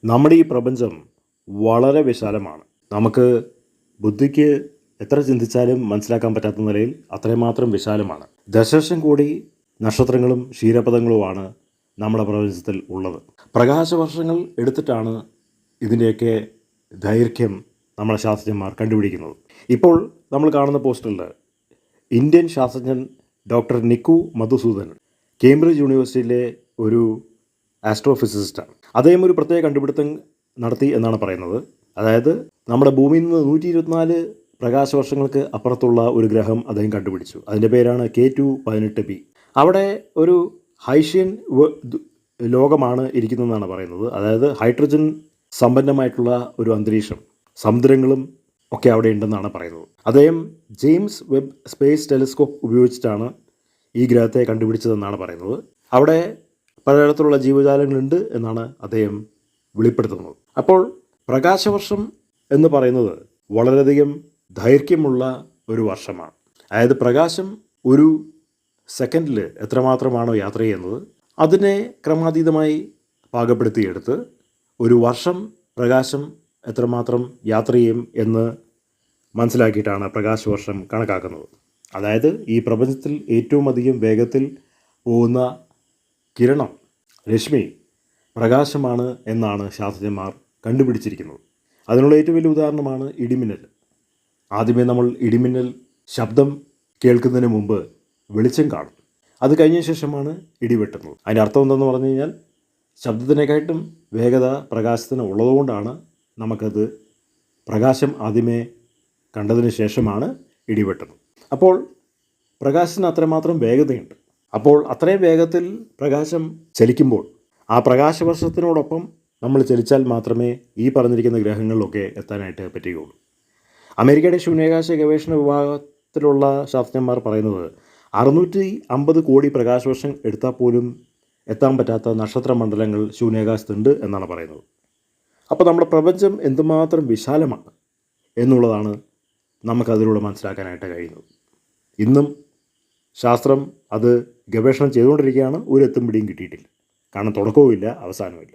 നമ്മുടെ ഈ പ്രപഞ്ചം വളരെ വിശാലമാണ്. നമുക്ക് ബുദ്ധിക്ക് എത്ര ചിന്തിച്ചാലും മനസ്സിലാക്കാൻ പറ്റാത്ത നിലയിൽ അത്രമാത്രം വിശാലമാണ്. ദശലക്ഷം കോടി നക്ഷത്രങ്ങളും ക്ഷീരപഥങ്ങളുമാണ് നമ്മുടെ പ്രപഞ്ചത്തിൽ ഉള്ളത്. പ്രകാശവർഷങ്ങൾ എടുത്തിട്ടാണ് ഇതിൻ്റെയൊക്കെ ദൈർഘ്യം നമ്മളെ ശാസ്ത്രജ്ഞന്മാർ കണ്ടുപിടിക്കുന്നത്. ഇപ്പോൾ നമ്മൾ കാണുന്ന പോസ്റ്ററിൽ ഇന്ത്യൻ ശാസ്ത്രജ്ഞൻ ഡോക്ടർ നിക്കു മധുസൂദൻ, കേംബ്രിഡ്ജ് യൂണിവേഴ്സിറ്റിയിലെ ഒരു ആസ്ട്രോഫിസിസിസ്റ്റാണ്. അദ്ദേഹം ഒരു പ്രത്യേക കണ്ടുപിടുത്തം നടത്തി എന്നാണ് പറയുന്നത്. അതായത് നമ്മുടെ ഭൂമിയിൽ നിന്ന് 124 പ്രകാശവർഷങ്ങൾക്ക് അപ്പുറത്തുള്ള ഒരു ഗ്രഹം അദ്ദേഹം കണ്ടുപിടിച്ചു. അതിൻ്റെ പേരാണ് K2-18b. അവിടെ ഒരു ഹൈഷ്യൻ ലോകമാണ് ഇരിക്കുന്നതെന്നാണ് പറയുന്നത്. അതായത് ഹൈഡ്രജൻ സമ്പന്നമായിട്ടുള്ള ഒരു അന്തരീക്ഷം, സമുദ്രങ്ങളും ഒക്കെ അവിടെ ഉണ്ടെന്നാണ് പറയുന്നത്. അദ്ദേഹം ജെയിംസ് വെബ് സ്പേസ് ടെലിസ്കോപ്പ് ഉപയോഗിച്ചിട്ടാണ് ഈ ഗ്രഹത്തെ കണ്ടുപിടിച്ചതെന്നാണ് പറയുന്നത്. അവിടെ പലതരത്തിലുള്ള ജീവജാലങ്ങളുണ്ട് എന്നാണ് അദ്ദേഹം വെളിപ്പെടുത്തുന്നത്. അപ്പോൾ പ്രകാശവർഷം എന്ന് പറയുന്നത് വളരെയധികം ദൈർഘ്യമുള്ള ഒരു വർഷമാണ്. അതായത് പ്രകാശം ഒരു സെക്കൻഡിൽ എത്രമാത്രമാണോ യാത്ര ചെയ്യുന്നത് അതിനെ ക്രമാതീതമായി പാകപ്പെടുത്തിയെടുത്ത് ഒരു വർഷം പ്രകാശം എത്രമാത്രം യാത്ര ചെയ്യും എന്ന് മനസ്സിലാക്കിയിട്ടാണ് പ്രകാശവർഷം കണക്കാക്കുന്നത്. അതായത് ഈ പ്രപഞ്ചത്തിൽ ഏറ്റവും അധികം വേഗത്തിൽ പോകുന്ന കിരണം, രശ്മി, പ്രകാശമാണ് എന്നാണ് ശാസ്ത്രജ്ഞന്മാർ കണ്ടുപിടിച്ചിരിക്കുന്നത്. അതിനുള്ള ഏറ്റവും വലിയ ഉദാഹരണമാണ് ഇടിമിന്നൽ. ആദ്യമേ നമ്മൾ ഇടിമിന്നൽ ശബ്ദം കേൾക്കുന്നതിന് മുമ്പ് വെളിച്ചം കാണും. അത് കഴിഞ്ഞ ശേഷമാണ് ഇടിവെട്ടുന്നത്. അതിൻ്റെ അർത്ഥം എന്തെന്ന് പറഞ്ഞു കഴിഞ്ഞാൽ ശബ്ദത്തിനേക്കാട്ടും വേഗത പ്രകാശത്തിന് ഉള്ളതുകൊണ്ടാണ് നമുക്കത് പ്രകാശം ആദ്യമേ കണ്ടതിന് ശേഷമാണ് ഇടിവെട്ടുന്നത്. അപ്പോൾ പ്രകാശത്തിന് അത്രമാത്രം വേഗതയുണ്ട്. അപ്പോൾ അത്രയും വേഗത്തിൽ പ്രകാശം ചലിക്കുമ്പോൾ ആ പ്രകാശവർഷത്തിനോടൊപ്പം നമ്മൾ ചലിച്ചാൽ മാത്രമേ ഈ പറഞ്ഞിരിക്കുന്ന ഗ്രഹങ്ങളിലൊക്കെ എത്താനായിട്ട് പറ്റുകയുള്ളൂ. അമേരിക്കയുടെ ശൂന്യാകാശ ഗവേഷണ വിഭാഗത്തിലുള്ള ശാസ്ത്രജ്ഞന്മാർ പറയുന്നത് 650 കോടി പ്രകാശവർഷം എടുത്താൽ പോലും എത്താൻ പറ്റാത്ത നക്ഷത്രമണ്ഡലങ്ങൾ ശൂന്യാകാശത്തുണ്ട് എന്നാണ് പറയുന്നത്. അപ്പോൾ നമ്മുടെ പ്രപഞ്ചം എന്തുമാത്രം വിശാലമാണ് എന്നുള്ളതാണ് നമുക്കതിലൂടെ മനസ്സിലാക്കാനായിട്ട് കഴിയുന്നത്. ഇന്നും ശാസ്ത്രം അത് ഗവേഷണം ചെയ്തുകൊണ്ടിരിക്കുകയാണ്. ഒരു എത്തും പിടിയും കിട്ടിയിട്ടില്ല. കാരണം തുടക്കവുമില്ല, അവസാനവുമില്ല.